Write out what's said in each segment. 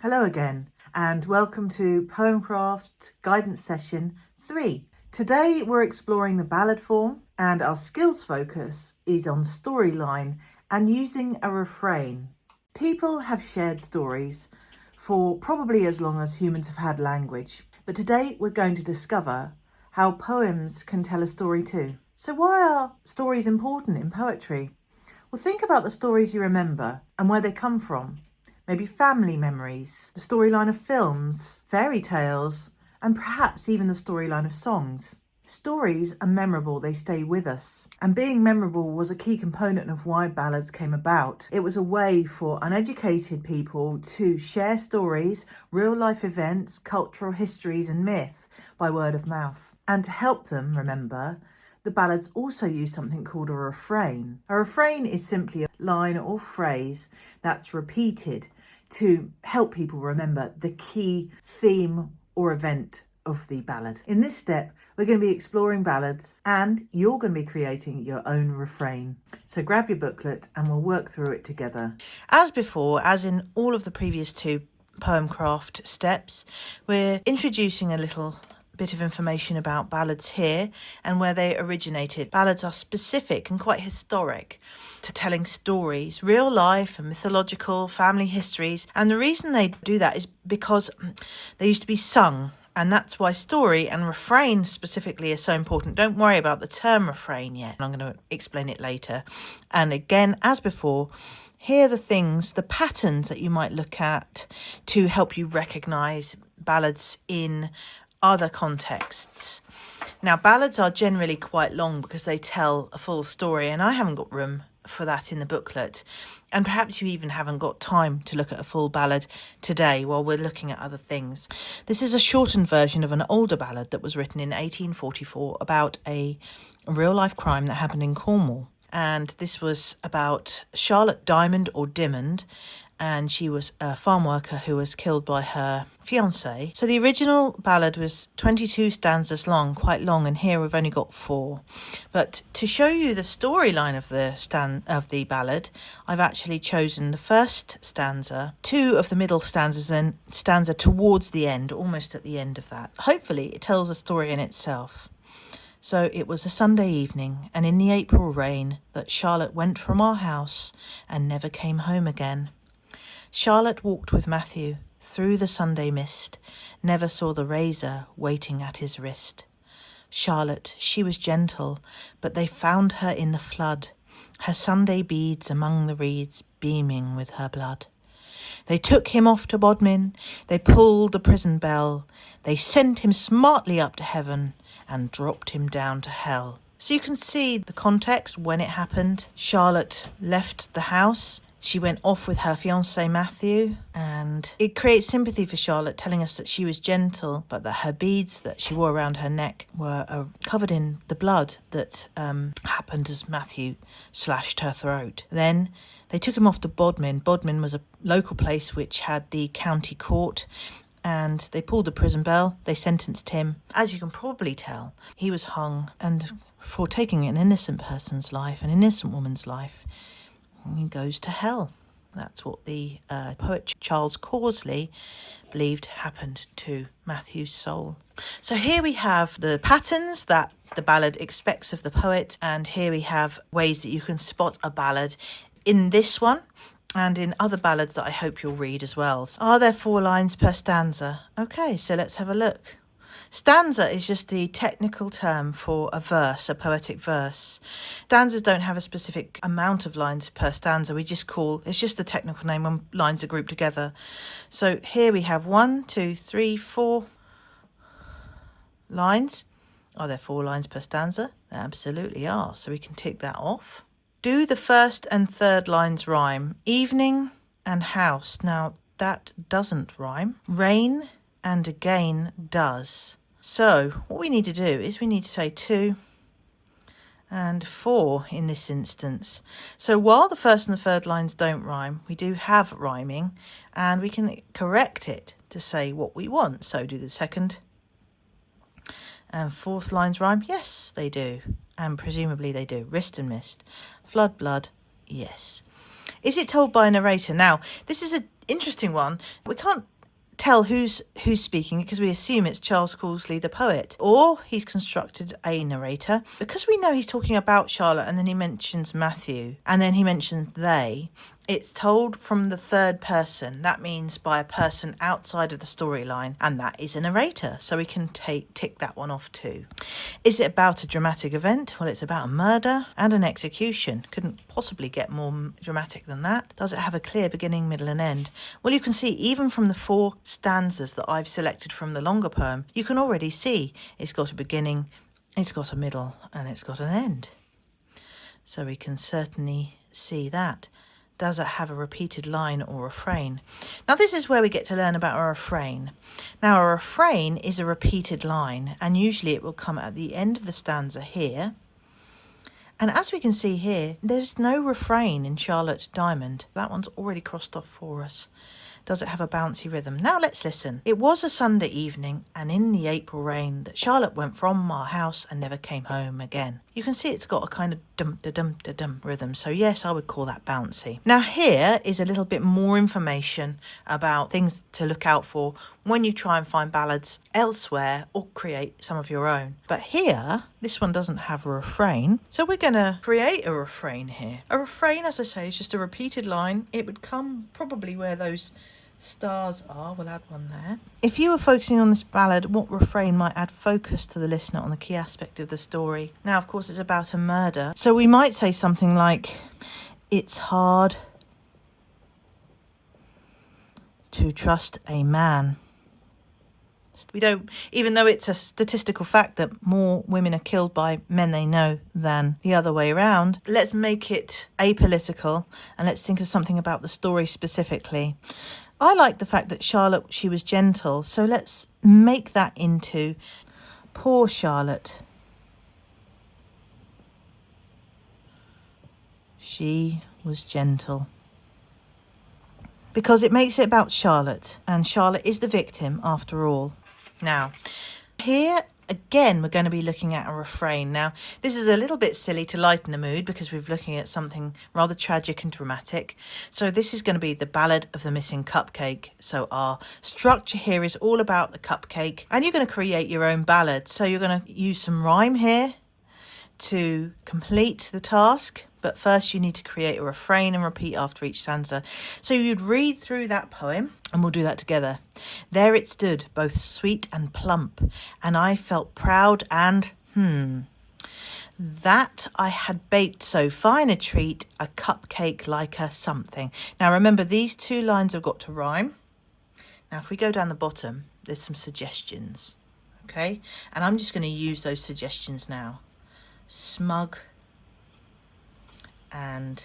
Hello again, and welcome to Poemcraft Guidance Session 3. Today we're exploring the ballad form, and our skills focus is on storyline and using a refrain. People have shared stories for probably as long as humans have had language, but today we're going to discover how poems can tell a story too. So why are stories important in poetry? Well, think about the stories you remember and where they come from. Maybe family memories, the storyline of films, fairy tales, and perhaps even the storyline of songs. Stories are memorable, they stay with us. And being memorable was a key component of why ballads came about. It was a way for uneducated people to share stories, real life events, cultural histories and myth by word of mouth. And to help them remember, the ballads also use something called a refrain. A refrain is simply a line or phrase that's repeated to help people remember the key theme or event of the ballad. In this step, we're going to be exploring ballads and you're going to be creating your own refrain. So grab your booklet and we'll work through it together. As before, as in all of the previous two Poemcraft steps, we're introducing a little bit of information about ballads here and where they originated. Ballads are specific and quite historic to telling stories, real life and mythological family histories. And the reason they do that is because they used to be sung. And that's why story and refrain specifically are so important. Don't worry about the term refrain yet. I'm going to explain it later. And again, as before, here are the things, the patterns that you might look at to help you recognise ballads in other contexts. Now, ballads are generally quite long because they tell a full story, and I haven't got room for that in the booklet. And perhaps you even haven't got time to look at a full ballad today while we're looking at other things. This is a shortened version of an older ballad that was written in 1844 about a real-life crime that happened in Cornwall. And this was about Charlotte Diamond or Dimmond, and she was a farm worker who was killed by her fiancé. So the original ballad was 22 stanzas long, quite long, and here we've only got 4. But to show you the storyline of the ballad, I've actually chosen the first stanza, 2 of the middle stanzas, and stanza towards the end, almost at the end of that. Hopefully it tells a story in itself. So it was a Sunday evening, and in the April rain, that Charlotte went from our house and never came home again. Charlotte walked with Matthew through the Sunday mist, never saw the razor waiting at his wrist. Charlotte, she was gentle, but they found her in the flood, her Sunday beads among the reeds beaming with her blood. They took him off to Bodmin, they pulled the prison bell, they sent him smartly up to heaven and dropped him down to hell. So you can see the context when it happened. Charlotte left the house. She went off with her fiancé Matthew, and it creates sympathy for Charlotte, telling us that she was gentle, but that her beads that she wore around her neck were covered in the blood that happened as Matthew slashed her throat. Then they took him off to Bodmin. Bodmin was a local place which had the county court, and they pulled the prison bell. They sentenced him. As you can probably tell, he was hung, and for taking an innocent person's life, an innocent woman's life, he goes to hell. That's what the poet Charles Causley believed happened to Matthew's soul. So here we have the patterns that the ballad expects of the poet, and here we have ways that you can spot a ballad in this one and in other ballads that I hope you'll read as well. Are there 4 lines per stanza? Okay, so let's have a look. Stanza is just the technical term for a verse, a poetic verse. Stanzas don't have a specific amount of lines per stanza. It's just a technical name when lines are grouped together. So here we have 1, 2, 3, 4 lines. Are there 4 lines per stanza? There absolutely are. So we can tick that off. Do the first and third lines rhyme? Evening and house. Now that doesn't rhyme. Rain and again does. So what we need to do is we need to say 2 and 4 in this instance. So while the first and the third lines don't rhyme, we do have rhyming, and we can correct it to say what we want. So do the second and fourth lines rhyme? Yes, they do. And presumably they do. Wrist and mist. Flood, blood. Yes. Is it told by a narrator? Now, this is interesting one. We can't tell who's speaking because we assume it's Charles Causley the poet, or he's constructed a narrator. Because we know he's talking about Charlotte and then he mentions Matthew and then he mentions they, it's told from the third person. That means by a person outside of the storyline, and that is a narrator, so we can tick that one off too. Is it about a dramatic event? Well, it's about a murder and an execution. Couldn't possibly get more dramatic than that. Does it have a clear beginning, middle and end? Well, you can see even from the 4 stanzas that I've selected from the longer poem, you can already see it's got a beginning, it's got a middle and it's got an end. So we can certainly see that. Does it have a repeated line or refrain? Now this is where we get to learn about a refrain. Now a refrain is a repeated line, and usually it will come at the end of the stanza here. And as we can see here, there's no refrain in Charlotte Diamond. That one's already crossed off for us. Does it have a bouncy rhythm? Now let's listen. It was a Sunday evening, and in the April rain, that Charlotte went from our house and never came home again. You can see it's got a kind of dum-da-dum-da-dum rhythm. So yes, I would call that bouncy. Now here is a little bit more information about things to look out for when you try and find ballads elsewhere or create some of your own. But here, this one doesn't have a refrain. So we're going to create a refrain here. A refrain, as I say, is just a repeated line. It would come probably where those stars are. We'll add one there. If you were focusing on this ballad, what refrain might add focus to the listener on the key aspect of the story? Now, of course, it's about a murder. So we might say something like, it's hard to trust a man. We don't, even though it's a statistical fact that more women are killed by men they know than the other way around, let's make it apolitical and let's think of something about the story specifically. I like the fact that Charlotte, she was gentle, so let's make that into poor Charlotte. She was gentle. Because it makes it about Charlotte, and Charlotte is the victim after all. Now, here again, we're going to be looking at a refrain. Now, this is a little bit silly to lighten the mood because we're looking at something rather tragic and dramatic. So this is going to be the Ballad of the Missing Cupcake. So our structure here is all about the cupcake, and you're going to create your own ballad. So you're going to use some rhyme here to complete the task. But first you need to create a refrain and repeat after each stanza. So you'd read through that poem, and we'll do that together. There it stood, both sweet and plump, and I felt proud and, that I had baked so fine a treat, a cupcake like a something. Now remember, these 2 lines have got to rhyme. Now if we go down the bottom, there's some suggestions, okay? And I'm just going to use those suggestions now. Smug and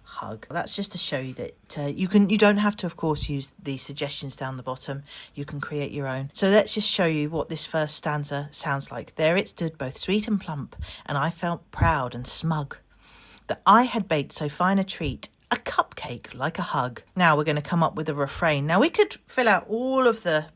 hug. That's just to show you that you don't have to, of course, use the suggestions down the bottom. You can create your own. So let's just show you what this first stanza sounds like. There it stood, both sweet and plump, and I felt proud and smug that I had baked so fine a treat, a cupcake like a hug. Now we're going to come up with a refrain. Now we could fill out all of the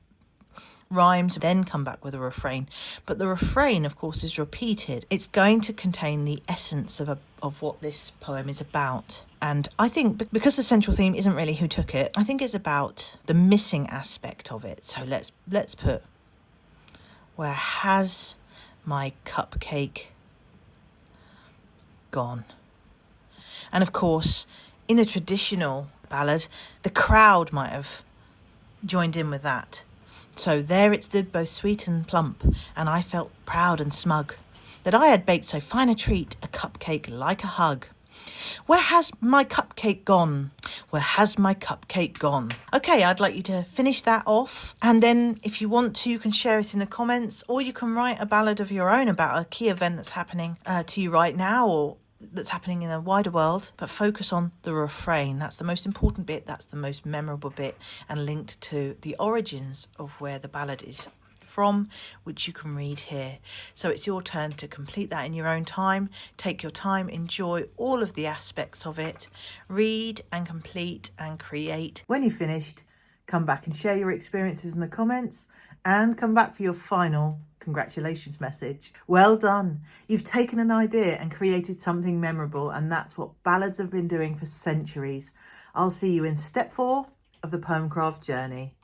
rhymes, then come back with a refrain, but the refrain, of course, is repeated. It's going to contain the essence of what this poem is about. And I think because the central theme isn't really who took it, I think it's about the missing aspect of it. So let's put, where has my cupcake gone? And of course, in the traditional ballad, the crowd might have joined in with that. So there it stood, both sweet and plump, and I felt proud and smug that I had baked so fine a treat, a cupcake like a hug. Where has my cupcake gone? Where has my cupcake gone? Okay, I'd like you to finish that off, and then if you want to, you can share it in the comments, or you can write a ballad of your own about a key event that's happening to you right now, or that's happening in a wider world, but focus on the refrain. That's the most important bit, that's the most memorable bit, and linked to the origins of where the ballad is from, which you can read here. So it's your turn to complete that in your own time. Take your time, enjoy all of the aspects of it, read and complete and create. When you've finished, come back and share your experiences in the comments, and come back for your final congratulations message. Well done. You've taken an idea and created something memorable, and that's what ballads have been doing for centuries. I'll see you in step 4 of the Poemcraft journey.